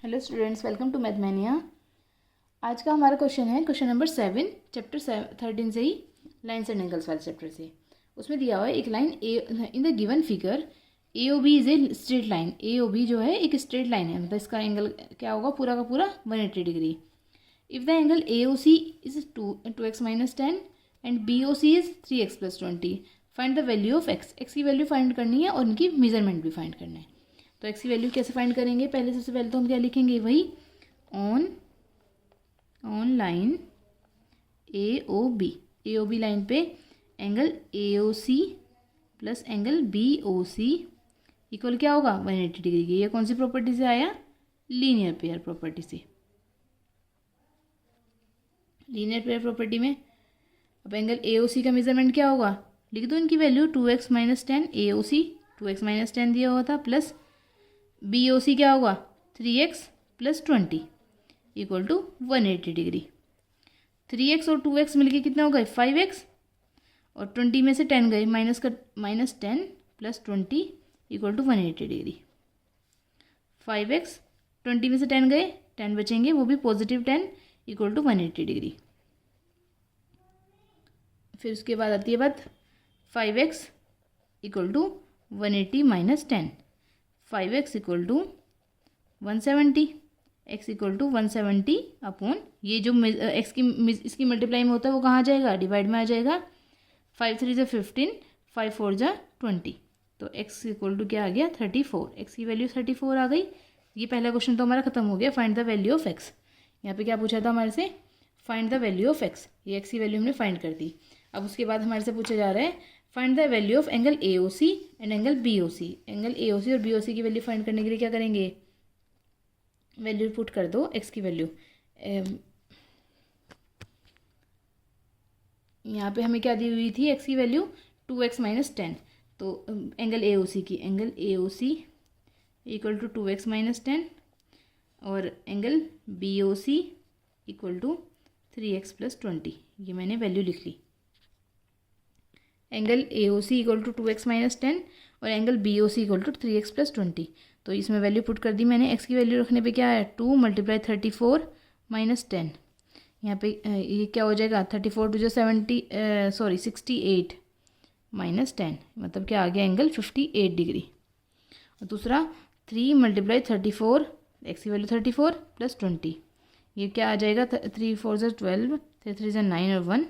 Hello students, welcome to Mathmania. आज का हमारा क्वेश्चन है क्वेश्चन नंबर 7 चैप्टर 13 से ही लाइन्स एंड एंगल्स वाले चैप्टर से। उसमें दिया हुआ है एक line A in the given figure A O B is a straight line. A O B जो है एक स्ट्रेट लाइन है, मतलब इसका एंगल क्या होगा, पूरा का पूरा 180 degree. If the angle A O C is 2x - 10 and B O C is 3x + 20, find the value of x. X की वैल्यू फाइंड करनी है और इनकी मेजरमेंट भी फाइंड करना है। तो एक्स की वैल्यू कैसे फाइंड करेंगे, पहले सबसे पहले तो हम क्या लिखेंगे, वही on line A O B line पे angle A O C plus angle B O C equal क्या होगा 180 डिग्री की। ये कौन सी प्रॉपर्टी से आया, लीनियर पेयर प्रॉपर्टी से। लीनियर पेयर प्रॉपर्टी में अब एंगल ए ओ सी का मेजरमेंट क्या होगा, लिख दो इनकी वैल्यू 2x - 10। ए ओ सी 2x - 10 दिया हुआ था, प्लस बी ओ सी क्या होगा 3x + 20 equal to 180 degree. 3x और 2x मिलके कितना हो गए 5x, और 20 में से 10 गए, -10 + 20 इक्वल टू 180 डिग्री। 5x 20 में से 10 गए, 10 बचेंगे, वो भी +10 इक्वल टू 180 डिग्री। फिर उसके बाद आती है बात 5x equal to 180 - 10, 5x equal to 170, x equal to 170 upon ये जो x की इसकी मल्टीप्लाई में होता है वो कहाँ आ जाएगा, डिवाइड में आ जाएगा। 5 3 = 15, 5 4 = 20, तो x इक्वल टू क्या आ गया 34। x की वैल्यू 34 आ गई। ये पहला क्वेश्चन तो हमारा खत्म हो गया, find the value of x। यहाँ पे क्या पूछा था हमारे से, find the value of x। ये x की वैल्यू हमने फाइंड कर दी। अब उसके बाद हमारे से पूछा जा रहा है find the value of angle A O C and angle B O C. Angle A O C और बी ओ सी की वैल्यू फाइंड करने के लिए क्या करेंगे, वैल्यू पुट कर दो। एक्स की वैल्यू यहाँ पे हमें क्या दी हुई थी, एक्स की वैल्यू 2x - 10। तो एंगल ए ओ सी की, angle A O C equal to 2x - 10 और angle B O C equal to 3x + 20। ये मैंने वैल्यू लिख ली। Angle A O C equal to 2x - 10 और angle B O C equal to 3x + 20। तो इसमें value put कर दी मैंने। एक्स की वैल्यू रखने पे क्या है 2 × 34 - 10। यहाँ पे ये क्या हो जाएगा 34 × 2 = 68 - 10, मतलब क्या आ गया एंगल 58 डिग्री। और दूसरा 3 × 34, एक्स की वैल्यू 34 + 20, ये क्या आ जाएगा 3 4 = 12, 3 3 = 9 और 1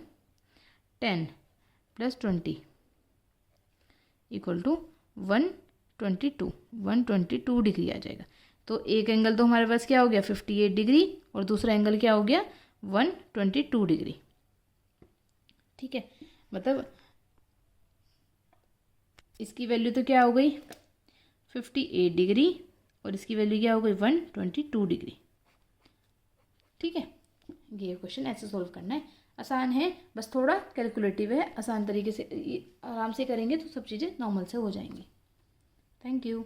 10 + 20 इक्वल टू 122 डिग्री आ जाएगा। तो एक एंगल तो हमारे पास क्या हो गया 58 डिग्री और दूसरा एंगल क्या हो गया 122 डिग्री। ठीक है, मतलब इसकी वैल्यू तो क्या हो गई 58 डिग्री और इसकी वैल्यू क्या हो गई 122 डिग्री। ठीक है, ये क्वेश्चन ऐसे सोल्व करना है। आसान है, बस थोड़ा कैलकुलेटिव है। आसान तरीके से आराम से करेंगे तो सब चीज़ें नॉर्मल से हो जाएंगी। Thank you.